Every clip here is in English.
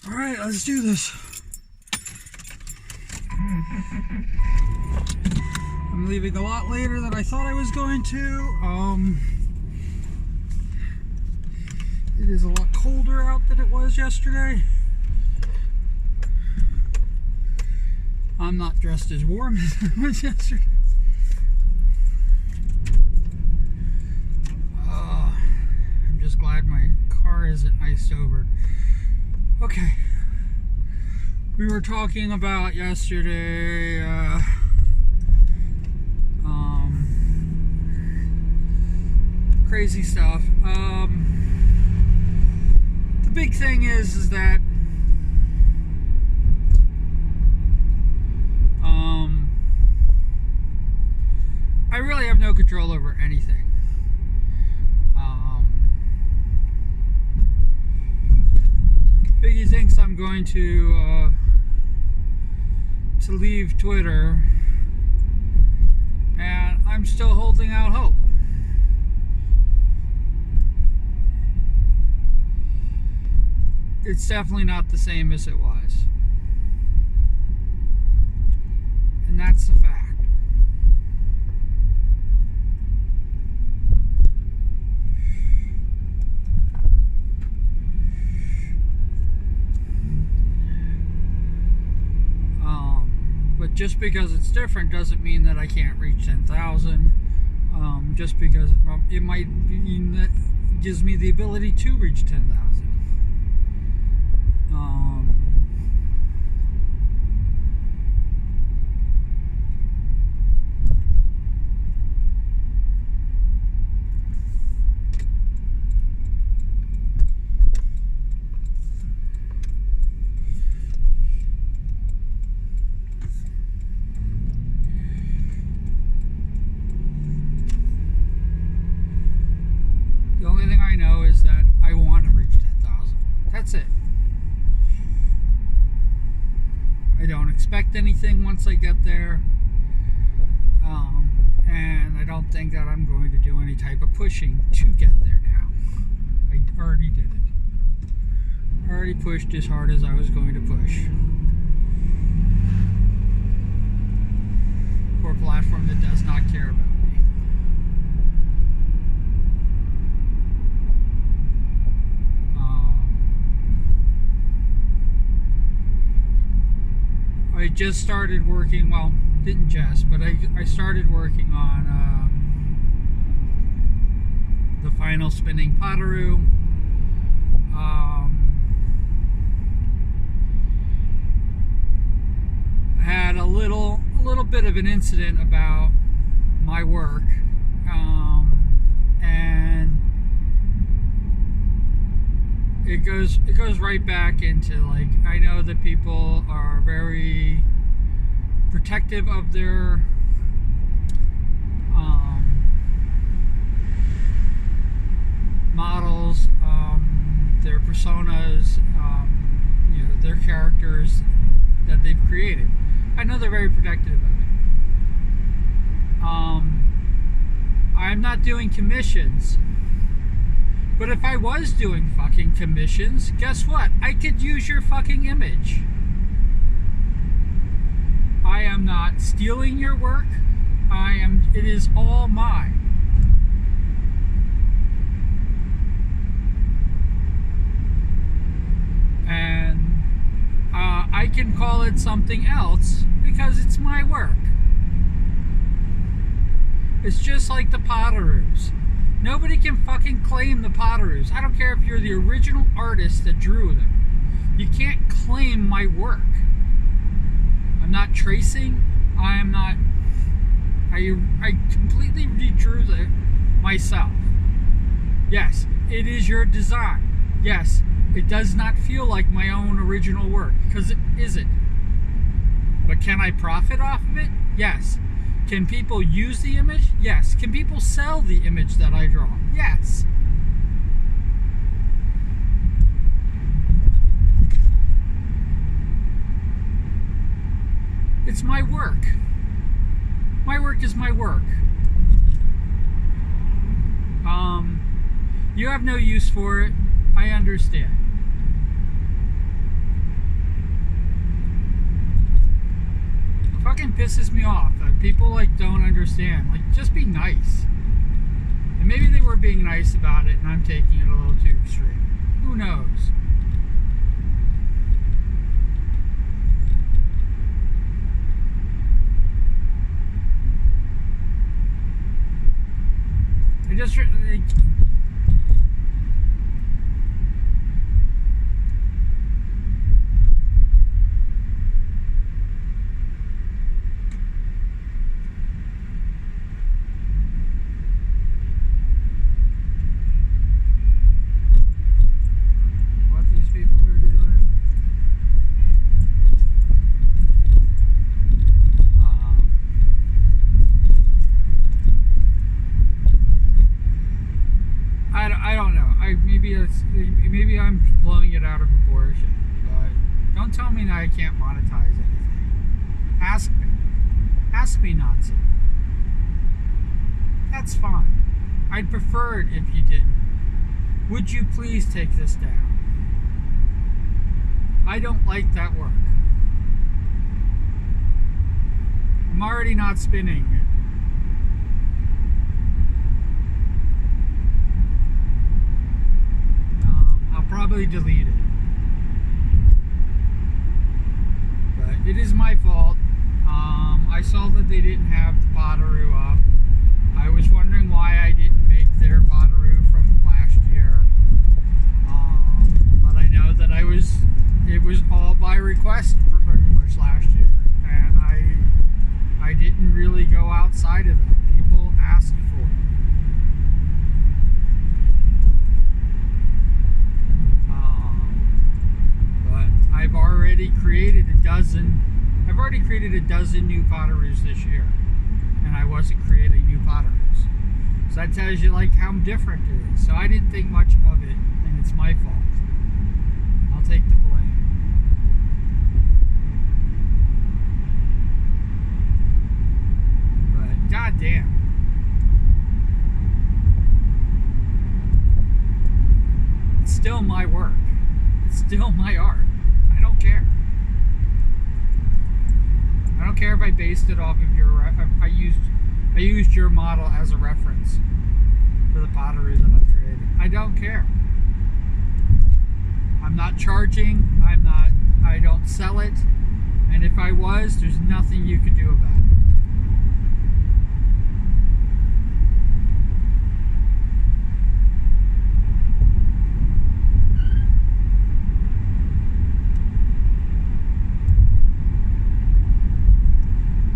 All right, let's do this. I'm leaving a lot later than I thought I was going to. It is a lot colder out than it was yesterday. I'm not dressed as warm as I was yesterday. I'm just glad my car isn't iced over. Okay. We were talking about yesterday, crazy stuff. The big thing is that I really have no control over anything. Figgy thinks I'm going to leave Twitter, and I'm still holding out hope. It's definitely not the same as it was, and that's the fact. But just because it's different doesn't mean that I can't reach 10,000. Just because it might mean that gives me the ability to reach 10,000. The only thing I know is that I want to reach 10,000. That's it. I don't expect anything once I get there. And I don't think that I'm going to do any type of pushing to get there now. I already did it. I already pushed as hard as I was going to push. For a platform that does not care about me. I just started working, well, didn't just, but I started working on the final spinning Potaroo. I had a little bit of an incident about my work, and it goes right back into, like, I know that people are very protective of their models, their personas, their characters that they've created. I know they're very protective of it. I'm not doing commissions. But if I was doing fucking commissions, guess what? I could use your fucking image. I am not stealing your work. It is all mine. And I can call it something else because it's my work. It's just like the Potaroos. Nobody can fucking claim the Potaroos. I don't care if you're the original artist that drew them. You can't claim my work. I'm not tracing. I am not. I completely redrew myself. Yes, it is your design. Yes, it does not feel like my own original work, because it isn't. But can I profit off of it? Yes. Can people use the image? Yes. Can people sell the image that I draw? Yes. It's my work. My work is my work. You have no use for it. I understand. pisses me off that people like don't understand. Like, just be nice. And maybe they were being nice about it and I'm taking it a little too extreme. Who knows? I just like, what these people are doing. I don't know. Maybe I'm blowing it out of proportion, but don't tell me that I can't monetize anything. Ask me. Ask me not to. That's fine. I'd prefer it if you didn't. Would you please take this down? I don't like that work. I'm already not spinning it. I'll probably delete it. But it is my fault. I saw that they didn't have the Potteroo up. I was wondering why I didn't make their Potteroo from last year. But I know that it was all by request for pretty much last year. And I didn't really go outside of that. People asked for it. But I've already created a dozen new Potteroos this year. And I wasn't creating new Potteroos. So that tells you like how different it is. So I didn't think much of it, and it's my fault. I'll take the blame. But goddamn. It's still my work. It's still my art. I don't care. I don't care if I based it off of your. I used your model as a reference for the pottery that I've created. I don't care. I'm not charging. I don't sell it. And if I was, there's nothing you could do about it.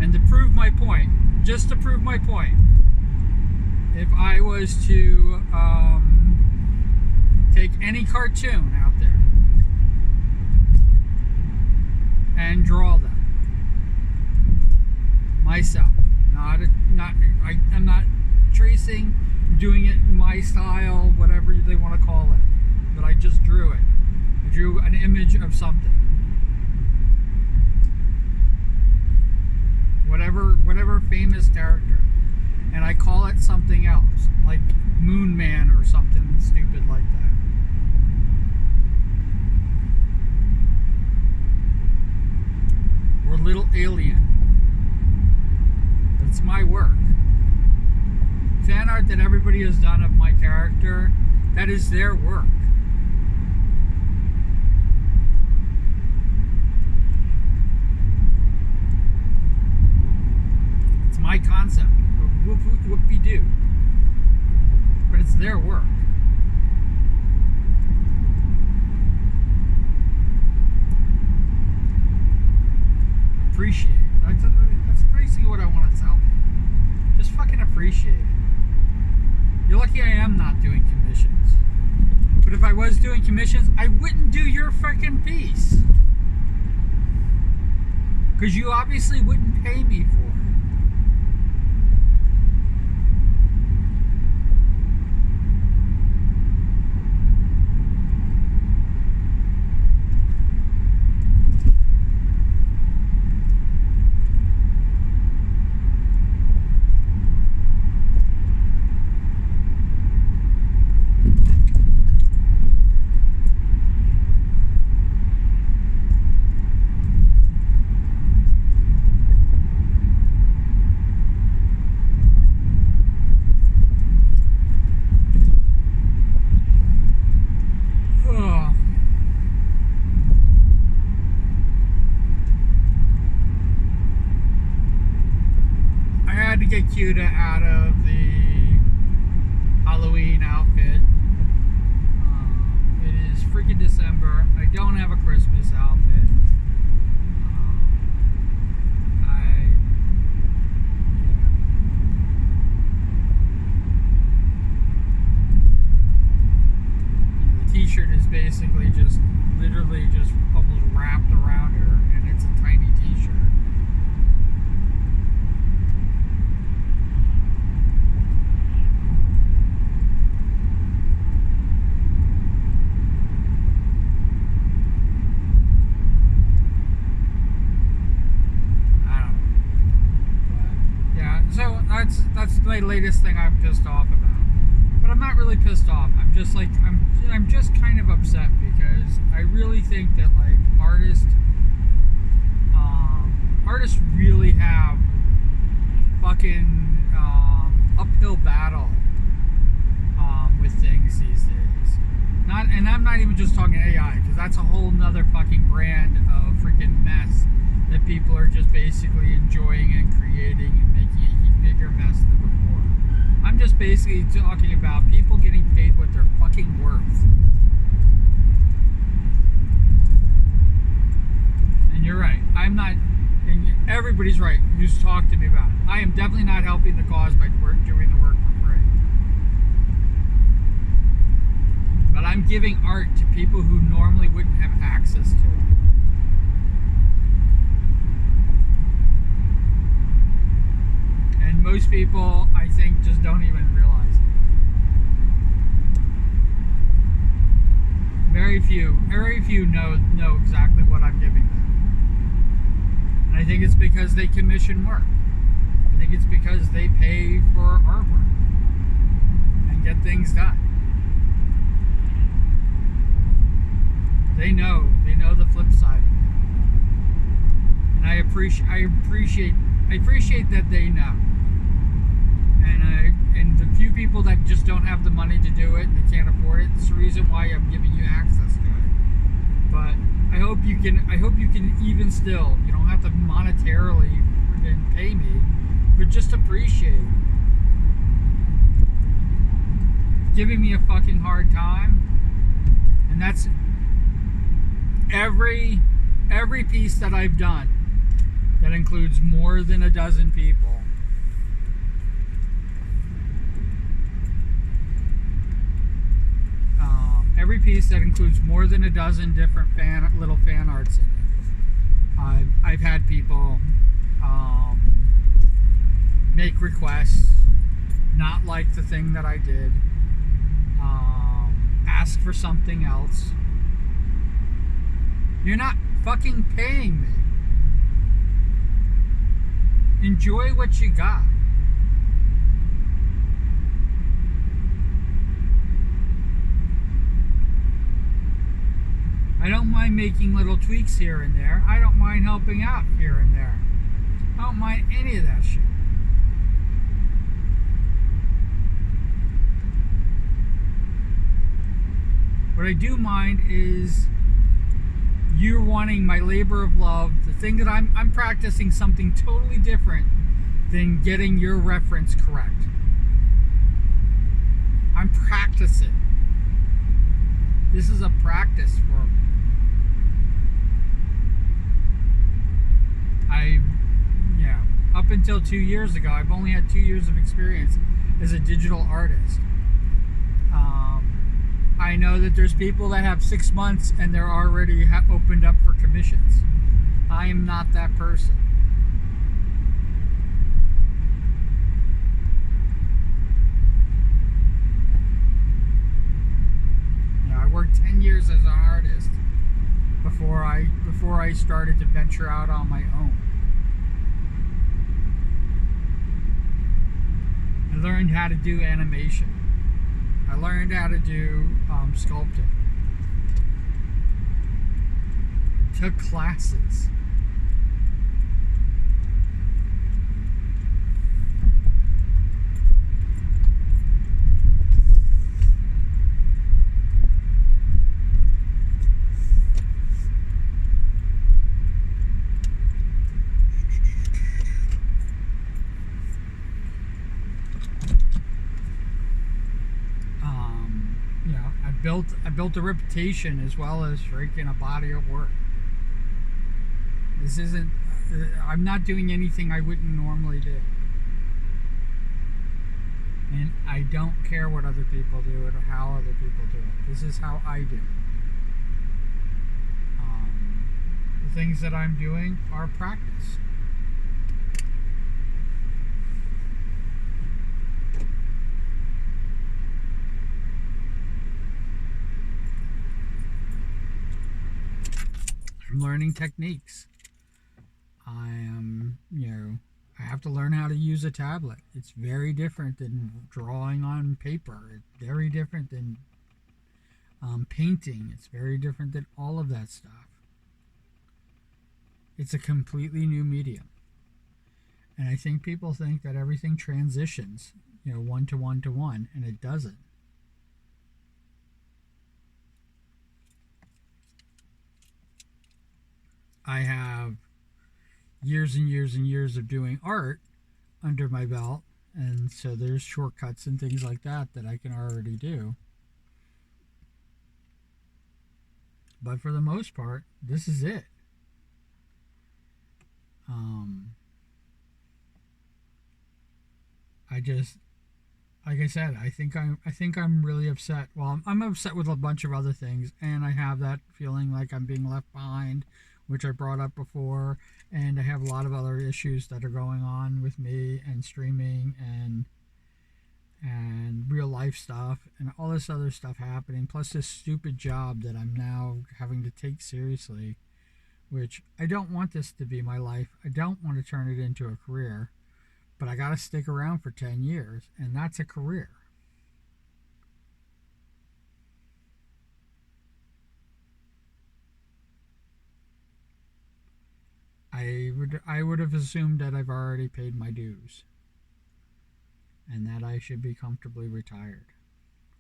And to prove my point, just to prove my point, if I was to take any cartoon out there and draw them myself, I'm not tracing, doing it in my style, whatever they want to call it, but I just drew it. I drew an image of something. Whatever famous character, and I call it something else, like Moon Man or something stupid like that. Or Little Alien. It's my work. Fan art that everybody has done of my character, that is their work. My concept, whoop-de-doo, but it's their work. Appreciate it. That's basically what I want to tell you. Just fucking appreciate it. You're lucky I am not doing commissions. But if I was doing commissions, I wouldn't do your freaking piece. Because you obviously wouldn't pay me for it. get Cuda out of the Halloween outfit. It is freaking December. I don't have a Christmas outfit. The t-shirt is basically just literally just almost wrapped around her, and it's a tiny t-shirt. So that's my latest thing I'm pissed off about. But I'm not really pissed off. I'm just like I'm just kind of upset because I really think that like artists really have fucking uphill battle with things these days. And I'm not even just talking AI, because that's a whole nother fucking brand of freaking mess that people are just basically enjoying and creating and making a bigger mess than before. I'm just basically talking about people getting paid what they're fucking worth. And you're right. I'm not, and everybody's right who's talked to me about it. I am definitely not helping the cause by doing the work for free. But I'm giving art to people who normally wouldn't have access to it. And most people, I think, just don't even realize it. Very few know exactly what I'm giving them. And I think it's because they commission work. I think it's because they pay for artwork and get things done. They know the flip side of it. And I appreciate that they know. And the few people that just don't have the money to do it and they can't afford it, it's the reason why I'm giving you access to it. But I hope you can even still, you don't have to monetarily pay me, but just appreciate giving me a fucking hard time. And that's every piece that I've done that includes more than a dozen people. Every piece that includes more than a dozen different little fan arts in it. I've had people make requests, not like the thing that I did, ask for something else. You're not fucking paying me. Enjoy what you got. I don't mind making little tweaks here and there. I don't mind helping out here and there. I don't mind any of that shit. What I do mind is you're wanting my labor of love, the thing that I'm practicing something totally different than getting your reference correct. I'm practicing. This is a practice for me. Up until 2 years ago, I've only had 2 years of experience as a digital artist. I know that there's people that have 6 months and they're already opened up for commissions. I am not that person. I worked 10 years as an artist before I started to venture out on my own. I learned how to do animation. I learned how to do sculpting. Took classes. built a reputation as well as freaking a body of work. This isn't. I'm not doing anything I wouldn't normally do. And I don't care what other people do it or how other people do it. This is how I do it. The things that I'm doing are practice. I'm learning techniques. I am, I have to learn how to use a tablet. It's very different than drawing on paper. It's very different than painting. It's very different than all of that stuff. It's a completely new medium. And I think people think that everything transitions, one to one to one, and it doesn't. I have years and years and years of doing art under my belt, and so there's shortcuts and things like that that I can already do. But for the most part, this is it. I just, like I said, I think I'm really upset. Well, I'm upset with a bunch of other things, and I have that feeling like I'm being left behind, which I brought up before, and I have a lot of other issues that are going on with me and streaming and real life stuff and all this other stuff happening, plus this stupid job that I'm now having to take seriously, which I don't want this to be my life. I don't want to turn it into a career, but I got to stick around for 10 years, and that's a career. I would have assumed that I've already paid my dues and that I should be comfortably retired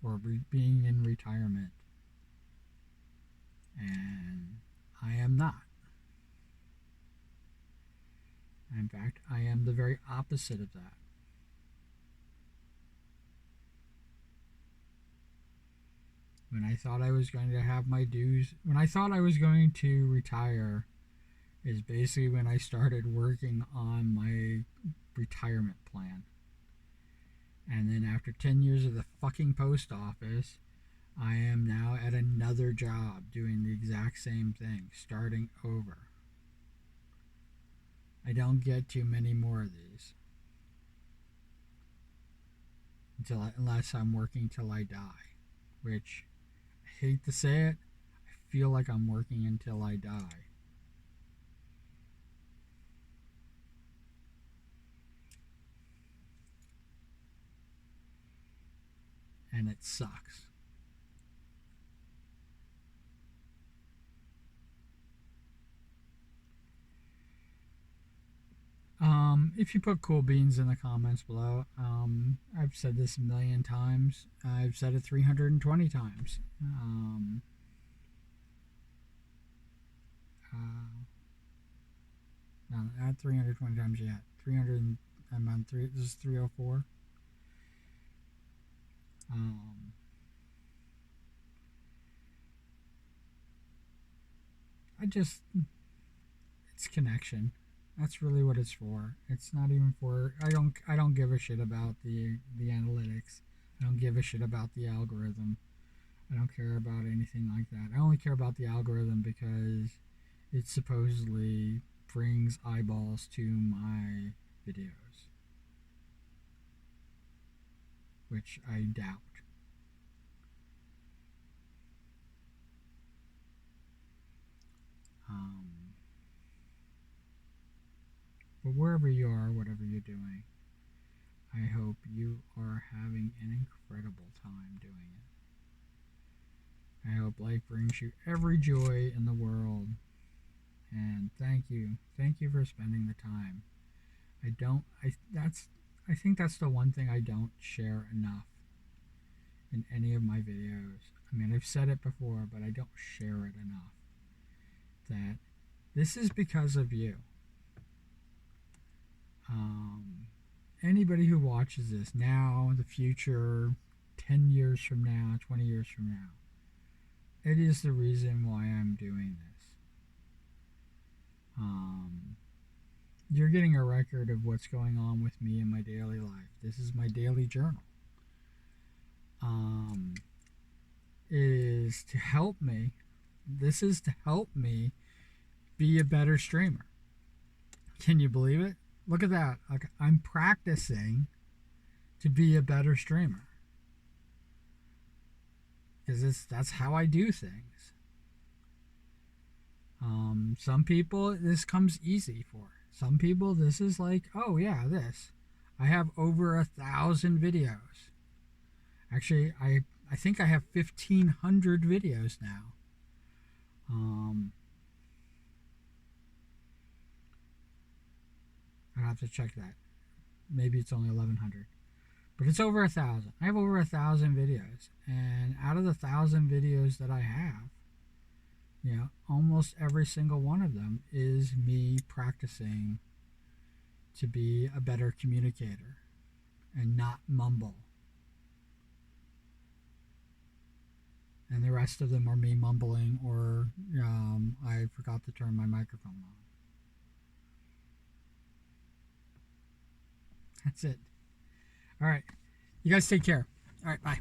or being in retirement. And I am not. In fact, I am the very opposite of that. When I thought I was going to have my dues, when I thought I was going to retire, is basically when I started working on my retirement plan. And then after 10 years of the fucking post office, I am now at another job doing the exact same thing, starting over. I don't get too many more of these. Unless I'm working till I die. Which, I hate to say it, I feel like I'm working until I die. And it sucks. If you put cool beans in the comments below, I've said this a million times. I've said it 320 times. No, not 320 times yet. 300. I'm on three. This is 304. It's connection. That's really what it's for. It's not even for. I don't give a shit about the analytics. I don't give a shit about the algorithm. I don't care about anything like that. I only care about the algorithm because it supposedly brings eyeballs to my videos, which I doubt. But wherever you are, whatever you're doing, I hope you are having an incredible time doing it. I hope life brings you every joy in the world. And thank you. Thank you for spending the time. I think that's the one thing I don't share enough in any of my videos. I mean, I've said it before, but I don't share it enough. That this is because of you. Anybody who watches this now, the future, 10 years from now, 20 years from now, it is the reason why I'm doing this. You're getting a record of what's going on with me in my daily life. This is my daily journal. Um, is to help me. This is to help me be a better streamer. Can you believe it? Look at that. Like, I'm practicing to be a better streamer. Because that's how I do things. Some people, this comes easy for. Some people, this is like, oh yeah, this. I have over 1,000 videos. Actually, I think I have 1,500 videos now. I have to check that. Maybe it's only 1,100, but it's over 1,000. I have over 1,000 videos, and out of the 1,000 videos that I have, almost every single one of them is me practicing to be a better communicator and not mumble. And the rest of them are me mumbling, or I forgot to turn my microphone on. That's it. All right. You guys take care. All right. Bye.